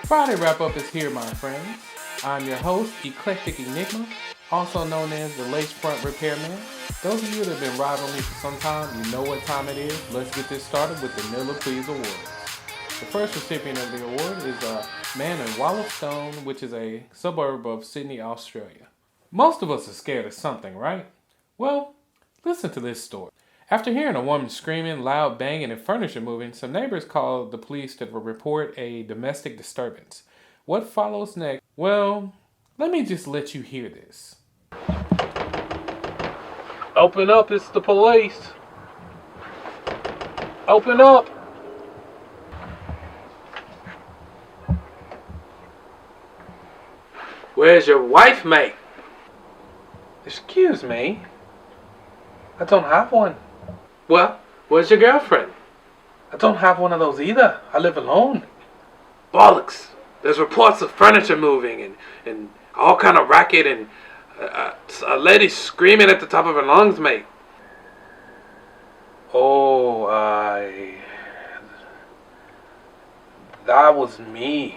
Friday wrap-up is here, my friends. I'm your host, Eclectic Enigma, also known as the Lace Front Repairman. Those of you that have been riding with me for some time, you know what time it is. Let's get this started with the Miller Please Award. The first recipient of the award is a man in Wollaston, which is a suburb of Sydney, Australia. Most of us are scared of something, right? Well, listen to this story. After hearing a woman screaming, loud banging, and furniture moving, some neighbors called the police to report a domestic disturbance. What follows next? Well, let me just let you hear this. Open up, it's the police. Open up. Where's your wife, mate? Excuse me. I don't have one. Well, where's your girlfriend? I don't have one of those either. I live alone. Bollocks. There's reports of furniture moving and all kind of racket and a lady screaming at the top of her lungs, mate. Oh, that was me.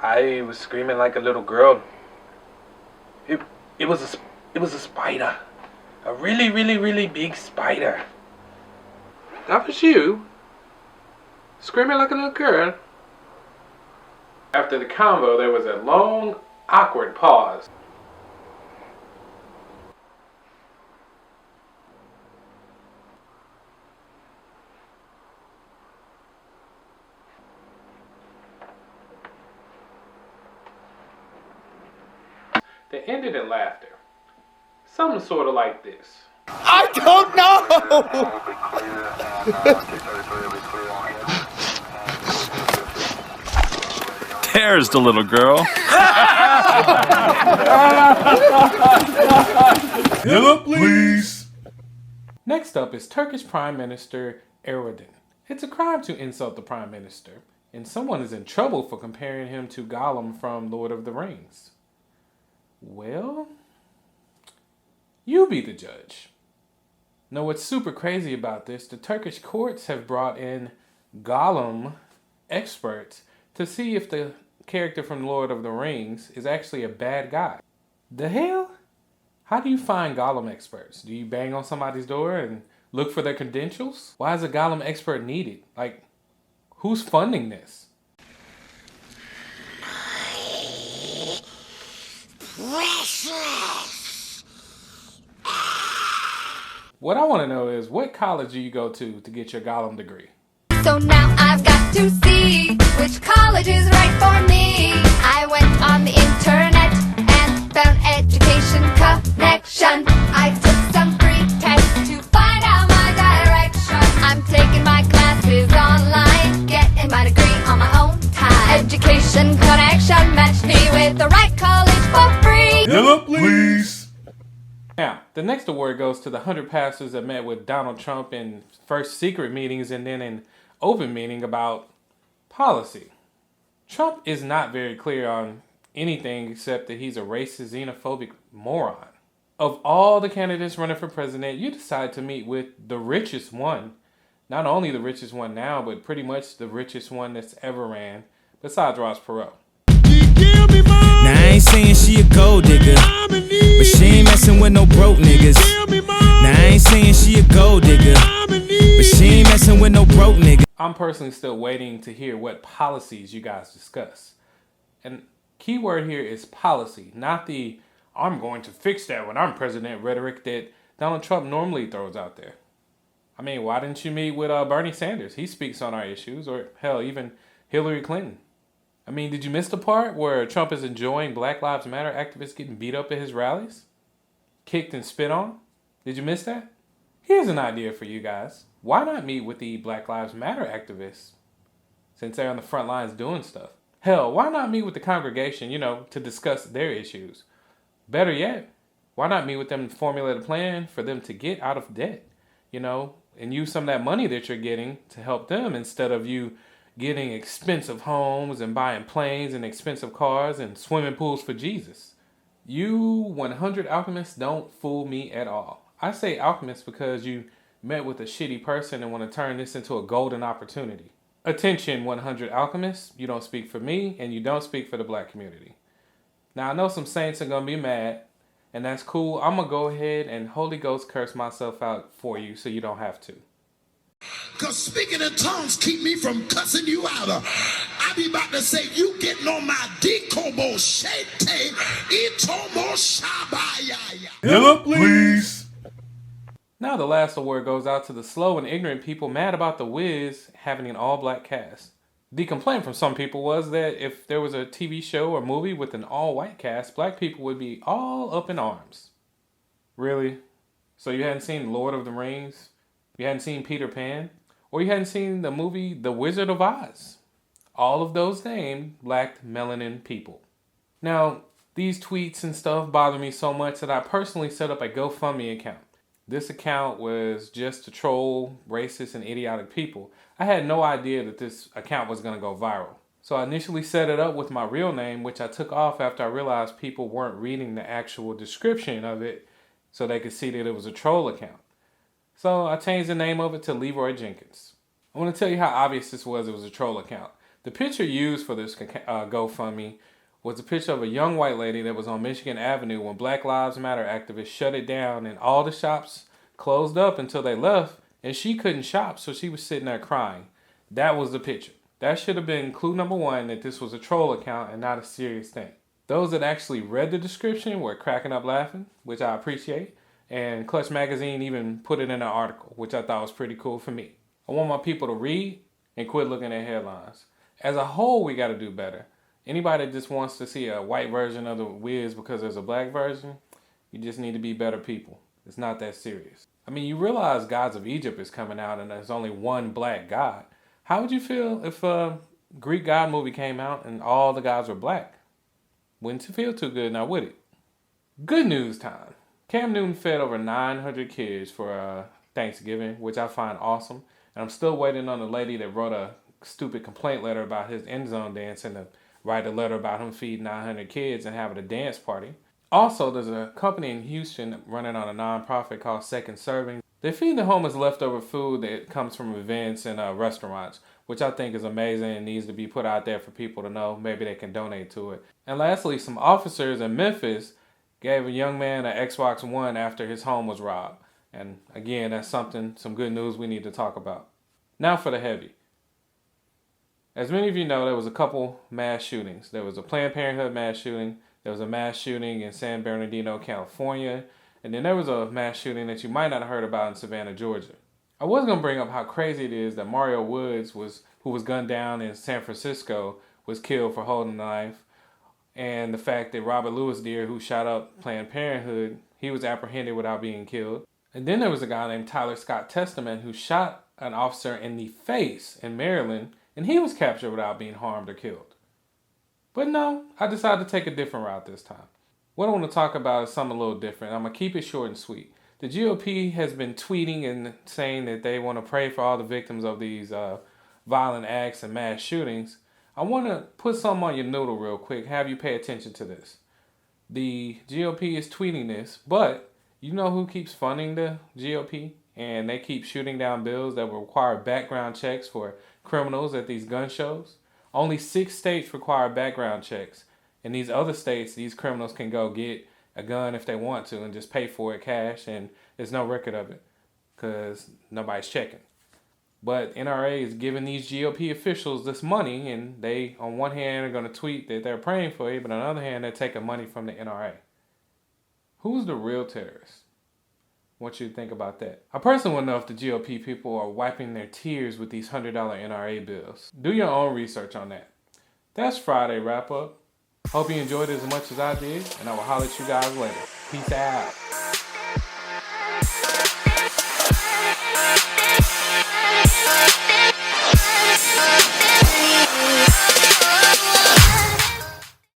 I was screaming like a little girl. It was a spider. A really, really, really big spider. That was you? Screaming like a little girl? After the convo, there was a long, awkward pause. They ended in laughter. Something sort of like this. I don't know! There's the little girl. Miller, please. Next up is Turkish Prime Minister Erdogan. It's a crime to insult the Prime Minister, and someone is in trouble for comparing him to Gollum from Lord of the Rings. Well, you be the judge. Now, what's super crazy about this, the Turkish courts have brought in Gollum experts to see if the character from Lord of the Rings is actually a bad guy. The hell? How do you find Gollum experts? Do you bang on somebody's door and look for their credentials? Why is a Gollum expert needed? Like, who's funding this? Precious. What I want to know is, what college do you go to get your Gollum degree? So now I've got to see which college is right for me. I went on the internet and found Education Connection. I took some free tests to find out my direction. I'm taking my classes online, getting my degree on my own time. Education Connection matched me with the right college for free. Miller, please. Now, the next award goes to the 100 pastors that met with Donald Trump in first secret meetings and then in open meeting about policy. Trump is not very clear on anything except that he's a racist, xenophobic moron. Of all the candidates running for president, you decide to meet with the richest one. Not only the richest one now, but pretty much the richest one that's ever ran, besides Ross Perot. Now I ain't saying she a gold digger, but she ain't messing with no broke niggas. Now I ain't saying she a gold digger, but she ain't messing with no broke niggas. I'm personally still waiting to hear what policies you guys discuss. And key word here is policy, not the "I'm going to fix that when I'm president" rhetoric that Donald Trump normally throws out there. I mean, why didn't you meet with Bernie Sanders? He speaks on our issues, or hell, even Hillary Clinton. I mean, did you miss the part where Trump is enjoying Black Lives Matter activists getting beat up at his rallies? Kicked and spit on? Did you miss that? Here's an idea for you guys. Why not meet with the Black Lives Matter activists? Since they're on the front lines doing stuff. Hell, why not meet with the congregation, to discuss their issues? Better yet, why not meet with them and formulate a plan for them to get out of debt, and use some of that money that you're getting to help them instead of you getting expensive homes and buying planes and expensive cars and swimming pools for Jesus. You 100 alchemists don't fool me at all. I say alchemists because you met with a shitty person and want to turn this into a golden opportunity. Attention, 100 alchemists, you don't speak for me and you don't speak for the black community. Now, I know some saints are going to be mad, and that's cool. I'm going to go ahead and Holy Ghost curse myself out for you so you don't have to. Because speaking in tongues keep me from cussing you out. I be about to say, you getting on my decobo shete, itomo shabaya. Hello, please. Now the last award goes out to the slow and ignorant people mad about The Wiz having an all-black cast. The complaint from some people was that if there was a TV show or movie with an all-white cast, black people would be all up in arms. Really? So you hadn't seen Lord of the Rings? You hadn't seen Peter Pan? Or you hadn't seen the movie The Wizard of Oz? All of those named lacked melanin people. Now, these tweets and stuff bother me so much that I personally set up a GoFundMe account. This account was just to troll racist and idiotic people. I had no idea that this account was going to go viral. So I initially set it up with my real name, which I took off after I realized people weren't reading the actual description of it so they could see that it was a troll account. So I changed the name of it to Leroy Jenkins. I want to tell you how obvious this was. It was a troll account. The picture used for this GoFundMe was a picture of a young white lady that was on Michigan Avenue when Black Lives Matter activists shut it down and all the shops closed up until they left, and she couldn't shop, so she was sitting there crying. That was the picture. That should have been clue number one, that this was a troll account and not a serious thing. Those that actually read the description were cracking up laughing, which I appreciate, and Clutch Magazine even put it in an article, which I thought was pretty cool for me. I want my people to read and quit looking at headlines. As a whole, we got to do better. Anybody that just wants to see a white version of the Wiz because there's a black version, you just need to be better people. It's not that serious. I mean, you realize Gods of Egypt is coming out and there's only one black god. How would you feel if a Greek god movie came out and all the gods were black? Wouldn't you feel too good now, would it? Good news time. Cam Newton fed over 900 kids for Thanksgiving, which I find awesome. And I'm still waiting on the lady that wrote a stupid complaint letter about his end zone dance and to write a letter about him feeding 900 kids and having a dance party. Also, there's a company in Houston running on a nonprofit called Second Serving. They feed the homeless leftover food that comes from events and restaurants, which I think is amazing and needs to be put out there for people to know. Maybe they can donate to it. And lastly, some officers in Memphis gave a young man an Xbox One after his home was robbed. And again, that's some good news we need to talk about. Now for the heavy. As many of you know, there was a couple mass shootings. There was a Planned Parenthood mass shooting. There was a mass shooting in San Bernardino, California. And then there was a mass shooting that you might not have heard about in Savannah, Georgia. I was going to bring up how crazy it is that Mario Woods, who was gunned down in San Francisco, was killed for holding a knife. And the fact that Robert Louis Deere, who shot up Planned Parenthood, he was apprehended without being killed. And then there was a guy named Tyler Scott Testament who shot an officer in the face in Maryland, and he was captured without being harmed or killed. But no, I decided to take a different route this time. What I want to talk about is something a little different. I'm going to keep it short and sweet. The GOP has been tweeting and saying that they want to pray for all the victims of these violent acts and mass shootings. I want to put something on your noodle real quick, have you pay attention to this. The GOP is tweeting this, but you know who keeps funding the GOP? And they keep shooting down bills that will require background checks for criminals at these gun shows. Only 6 states require background checks. In these other states, these criminals can go get a gun if they want to and just pay for it cash, and there's no record of it because nobody's checking. But NRA is giving these GOP officials this money, and they, on one hand, are going to tweet that they're praying for you, but on the other hand, they're taking money from the NRA. Who's the real terrorist? I want you to think about that. I personally want to know if the GOP people are wiping their tears with these $100 NRA bills. Do your own research on that. That's Friday wrap up. Hope you enjoyed it as much as I did, and I will holler at you guys later. Peace out.